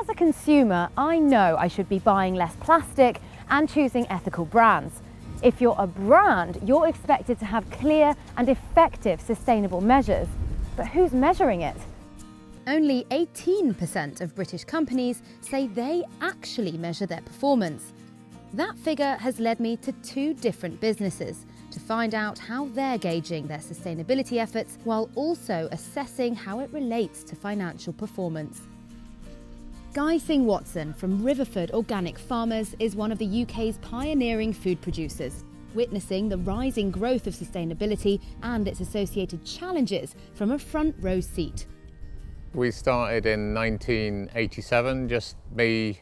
As a consumer, I know I should be buying less plastic and choosing ethical brands. If you're a brand, you're expected to have clear and effective sustainable measures. But who's measuring it? Only 18% of British companies say they actually measure their performance. That figure has led me to two different businesses to find out how they're gauging their sustainability efforts while also assessing how it relates to financial performance. Guy Singh-Watson from Riverford Organic Farmers is one of the UK's pioneering food producers, witnessing the rising growth of sustainability and its associated challenges from a front row seat. We started in 1987, just me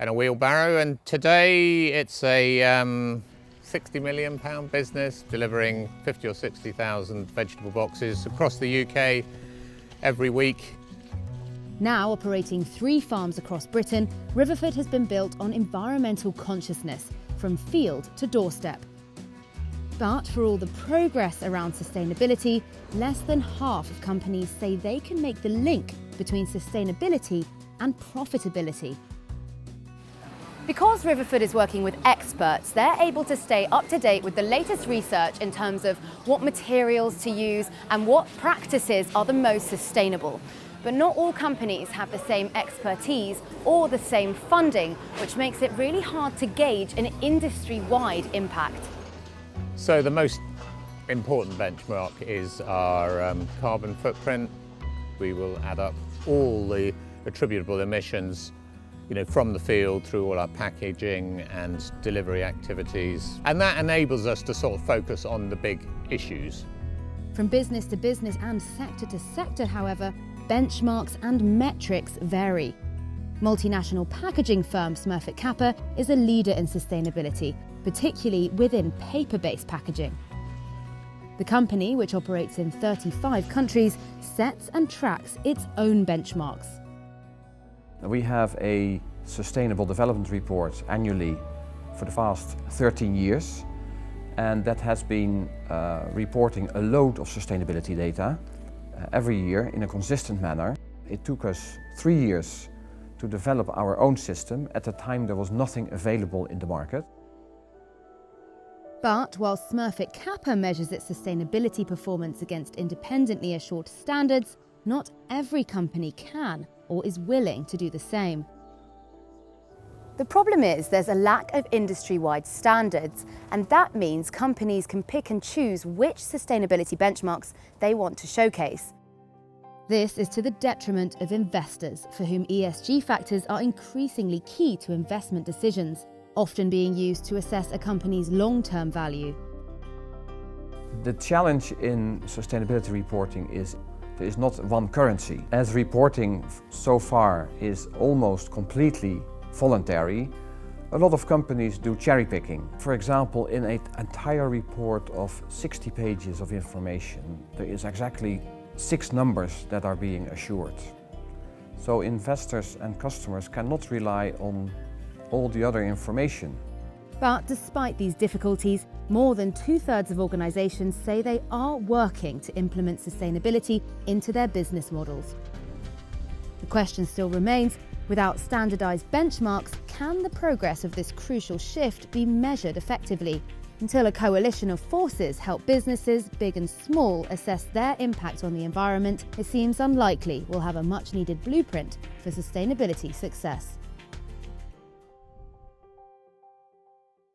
and a wheelbarrow, and today it's a £60 million business delivering 50 or 60,000 vegetable boxes across the UK every week. Now operating 3 farms across Britain, Riverford has been built on environmental consciousness, from field to doorstep. But for all the progress around sustainability, less than half of companies say they can make the link between sustainability and profitability. Because Riverford is working with experts, they're able to stay up to date with the latest research in terms of what materials to use and what practices are the most sustainable. But not all companies have the same expertise or the same funding, which makes it really hard to gauge an industry-wide impact. So the most important benchmark is our carbon footprint. We will add up all the attributable emissions, from the field through all our packaging and delivery activities. And that enables us to sort of focus on the big issues. From business to business and sector to sector, however, benchmarks and metrics vary. Multinational packaging firm Smurfit Kappa is a leader in sustainability, particularly within paper-based packaging. The company, which operates in 35 countries, sets and tracks its own benchmarks. We have a Sustainable Development Report annually for the past 13 years, and that has been reporting a load of sustainability data every year in a consistent manner. It took us 3 years to develop our own system. At the time there was nothing available in the market. But while Smurfit Kappa measures its sustainability performance against independently assured standards, not every company can or is willing to do the same. The problem is there's a lack of industry-wide standards, and that means companies can pick and choose which sustainability benchmarks they want to showcase. This is to the detriment of investors, for whom ESG factors are increasingly key to investment decisions, often being used to assess a company's long-term value. The challenge in sustainability reporting is there is not one currency. As reporting so far is almost completely voluntary, a lot of companies do cherry picking. For example, in an entire report of 60 pages of information, there is exactly 6 numbers that are being assured. So investors and customers cannot rely on all the other information. But despite these difficulties, more than 2/3 of organisations say they are working to implement sustainability into their business models. The question still remains, without standardised benchmarks, can the progress of this crucial shift be measured effectively? Until a coalition of forces help businesses, big and small, assess their impact on the environment, it seems unlikely we'll have a much-needed blueprint for sustainability success.